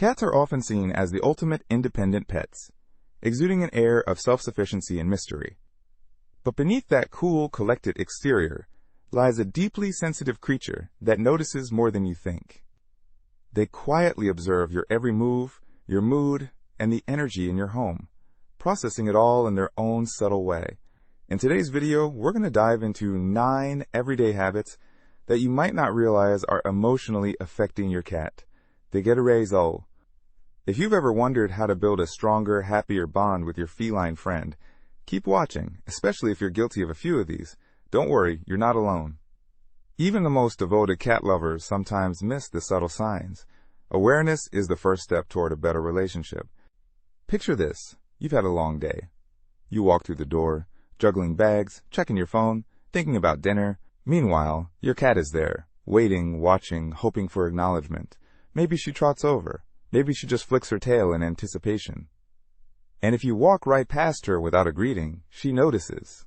Cats are often seen as the ultimate independent pets, exuding an air of self-sufficiency and mystery. But beneath that cool, collected exterior lies a deeply sensitive creature that notices more than you think. They quietly observe your every move, your mood, and the energy in your home, processing it all in their own subtle way. In today's video, we're going to dive into 9 everyday habits that you might not realize are emotionally affecting your cat. They get a raison. If you've ever wondered how to build a stronger, happier bond with your feline friend, keep watching, especially if you're guilty of a few of these. Don't worry, you're not alone. Even the most devoted cat lovers sometimes miss the subtle signs. Awareness is the first step toward a better relationship. Picture this. You've had a long day. You walk through the door, juggling bags, checking your phone, thinking about dinner. Meanwhile, your cat is there, waiting, watching, hoping for acknowledgement. Maybe she trots over. Maybe she just flicks her tail in anticipation. And if you walk right past her without a greeting, she notices.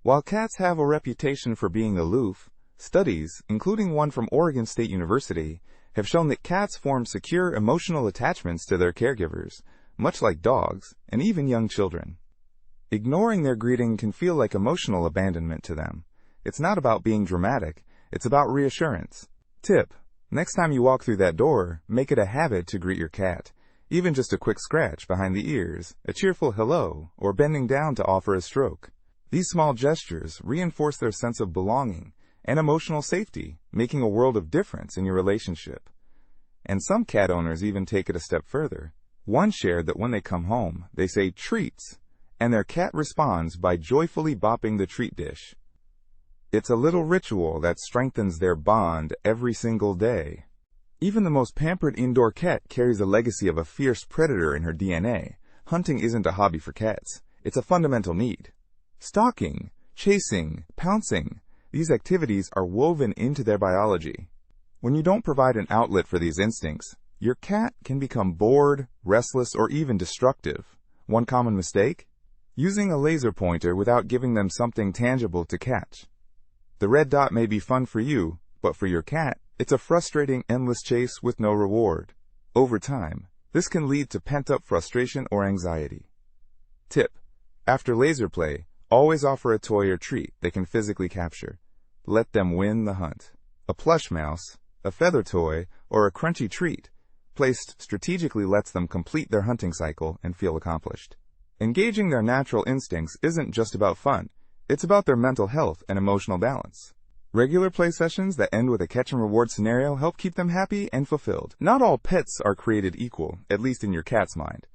While cats have a reputation for being aloof, studies, including one from Oregon State University, have shown that cats form secure emotional attachments to their caregivers, much like dogs and even young children. Ignoring their greeting can feel like emotional abandonment to them. It's not about being dramatic, it's about reassurance. Tip: next time you walk through that door, make it a habit to greet your cat. Even just a quick scratch behind the ears, a cheerful hello, or bending down to offer a stroke. These small gestures reinforce their sense of belonging and emotional safety, making a world of difference in your relationship. And some cat owners even take it a step further. One shared that when they come home, they say treats, and their cat responds by joyfully bopping the treat dish. It's a little ritual that strengthens their bond every single day. Even the most pampered indoor cat carries a legacy of a fierce predator in her DNA. Hunting isn't a hobby for cats. It's a fundamental need. Stalking, chasing, pouncing, these activities are woven into their biology. When you don't provide an outlet for these instincts, your cat can become bored, restless, or even destructive. One common mistake? Using a laser pointer without giving them something tangible to catch. The red dot may be fun for you, but for your cat, it's a frustrating, endless chase with no reward. Over time, this can lead to pent-up frustration or anxiety. Tip: after laser play, always offer a toy or treat they can physically capture. Let them win the hunt. A plush mouse, a feather toy, or a crunchy treat placed strategically lets them complete their hunting cycle and feel accomplished. Engaging their natural instincts isn't just about fun. It's about their mental health and emotional balance. Regular play sessions that end with a catch-and-reward scenario help keep them happy and fulfilled. Not all pets are created equal, at least in your cat's mind.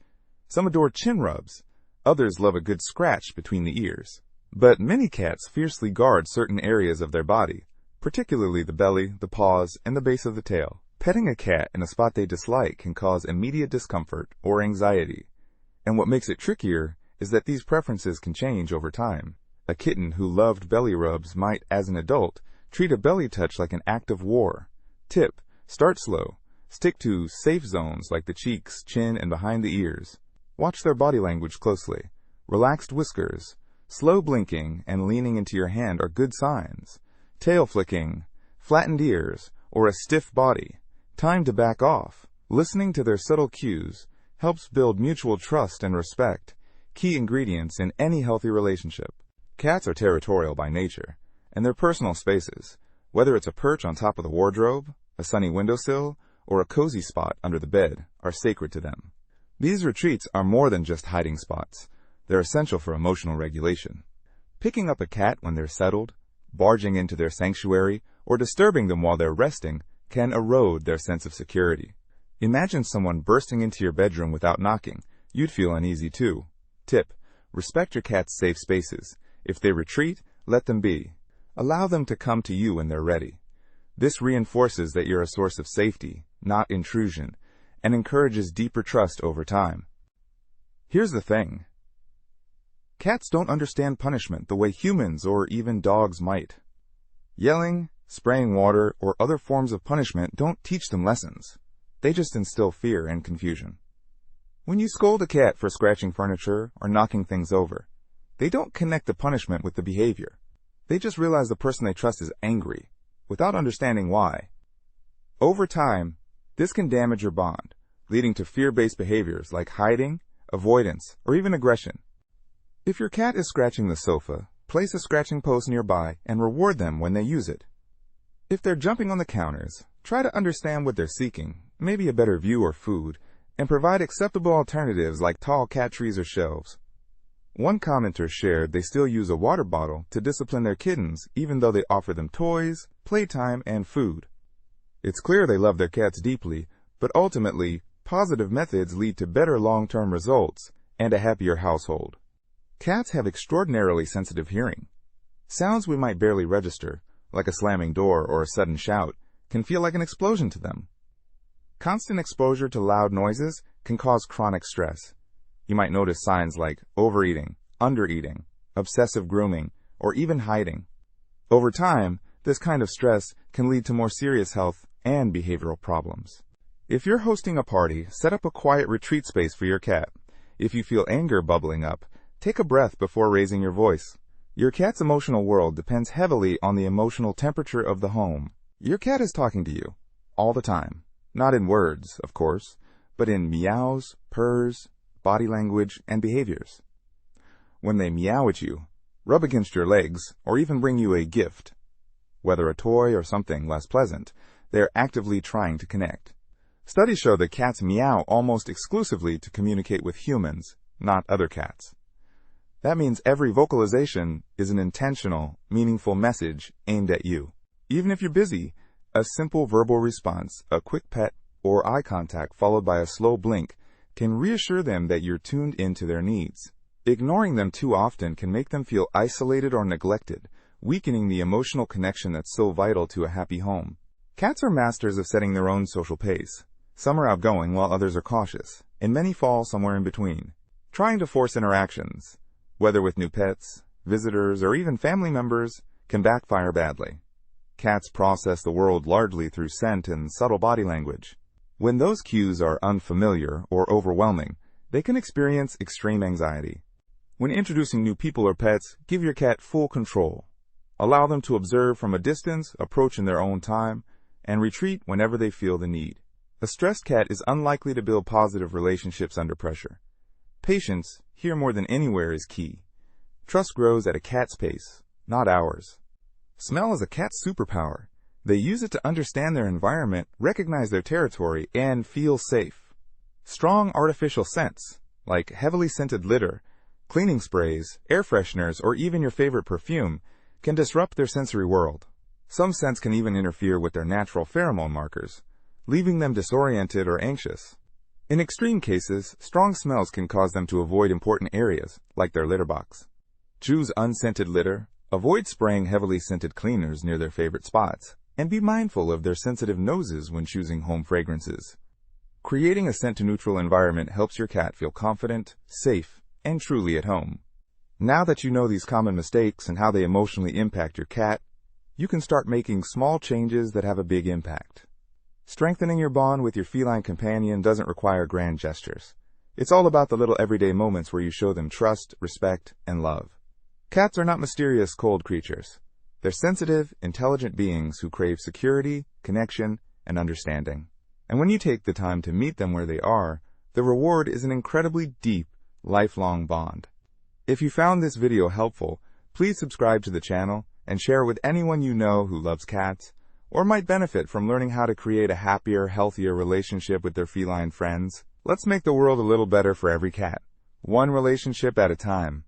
Some adore chin rubs. Others love a good scratch between the ears. But many cats fiercely guard certain areas of their body, particularly the belly, the paws, and the base of the tail. Petting a cat in a spot they dislike can cause immediate discomfort or anxiety. And what makes it trickier is that these preferences can change over time. A kitten who loved belly rubs might, as an adult, treat a belly touch like an act of war. Tip: start slow. Stick to safe zones like the cheeks, chin, and behind the ears. Watch their body language closely. Relaxed whiskers, slow blinking, and leaning into your hand are good signs. Tail flicking, flattened ears, or a stiff body. Time to back off. Listening to their subtle cues helps build mutual trust and respect, key ingredients in any healthy relationship. Cats are territorial by nature, and their personal spaces, whether it's a perch on top of the wardrobe, a sunny windowsill, or a cozy spot under the bed, are sacred to them. These retreats are more than just hiding spots. They're essential for emotional regulation. Picking up a cat when they're settled, barging into their sanctuary, or disturbing them while they're resting can erode their sense of security. Imagine someone bursting into your bedroom without knocking. You'd feel uneasy too. Tip: respect your cat's safe spaces. If they retreat, let them be. Allow them to come to you when they're ready. This reinforces that you're a source of safety, not intrusion, and encourages deeper trust over time. Here's the thing. Cats don't understand punishment the way humans or even dogs might. Yelling, spraying water, or other forms of punishment don't teach them lessons. They just instill fear and confusion. When you scold a cat for scratching furniture or knocking things over, they don't connect the punishment with the behavior. They just realize the person they trust is angry, without understanding why. Over time, this can damage your bond, leading to fear-based behaviors like hiding, avoidance, or even aggression. If your cat is scratching the sofa, place a scratching post nearby and reward them when they use it. If they're jumping on the counters, try to understand what they're seeking, maybe a better view or food, and provide acceptable alternatives like tall cat trees or shelves. One commenter shared they still use a water bottle to discipline their kittens even though they offer them toys, playtime, and food. It's clear they love their cats deeply, but ultimately, positive methods lead to better long-term results and a happier household. Cats have extraordinarily sensitive hearing. Sounds we might barely register, like a slamming door or a sudden shout, can feel like an explosion to them. Constant exposure to loud noises can cause chronic stress. You might notice signs like overeating, undereating, obsessive grooming, or even hiding. Over time, this kind of stress can lead to more serious health and behavioral problems. If you're hosting a party, set up a quiet retreat space for your cat. If you feel anger bubbling up, take a breath before raising your voice. Your cat's emotional world depends heavily on the emotional temperature of the home. Your cat is talking to you all the time. Not in words, of course, but in meows, purrs, body language, and behaviors. When they meow at you, rub against your legs, or even bring you a gift, whether a toy or something less pleasant, they are actively trying to connect. Studies show that cats meow almost exclusively to communicate with humans, not other cats. That means every vocalization is an intentional, meaningful message aimed at you. Even if you're busy, a simple verbal response, a quick pet, or eye contact followed by a slow blink can reassure them that you're tuned into their needs. Ignoring them too often can make them feel isolated or neglected, weakening the emotional connection that's so vital to a happy home. Cats are masters of setting their own social pace. Some are outgoing while others are cautious, and many fall somewhere in between. Trying to force interactions, whether with new pets, visitors, or even family members, can backfire badly. Cats process the world largely through scent and subtle body language. When those cues are unfamiliar or overwhelming, they can experience extreme anxiety. When introducing new people or pets, give your cat full control. Allow them to observe from a distance, approach in their own time, and retreat whenever they feel the need. A stressed cat is unlikely to build positive relationships under pressure. Patience, here more than anywhere, is key. Trust grows at a cat's pace, not ours. Smell is a cat's superpower. They use it to understand their environment, recognize their territory, and feel safe. Strong artificial scents, like heavily scented litter, cleaning sprays, air fresheners, or even your favorite perfume, can disrupt their sensory world. Some scents can even interfere with their natural pheromone markers, leaving them disoriented or anxious. In extreme cases, strong smells can cause them to avoid important areas, like their litter box. Choose unscented litter, avoid spraying heavily scented cleaners near their favorite spots, and be mindful of their sensitive noses when choosing home fragrances. Creating a scent-to-neutral environment helps your cat feel confident, safe, and truly at home. Now that you know these common mistakes and how they emotionally impact your cat, you can start making small changes that have a big impact. Strengthening your bond with your feline companion doesn't require grand gestures. It's all about the little everyday moments where you show them trust, respect, and love. Cats are not mysterious, cold creatures. They're sensitive, intelligent beings who crave security, connection, and understanding. And when you take the time to meet them where they are, the reward is an incredibly deep, lifelong bond. If you found this video helpful, please subscribe to the channel and share with anyone you know who loves cats or might benefit from learning how to create a happier, healthier relationship with their feline friends. Let's make the world a little better for every cat, one relationship at a time.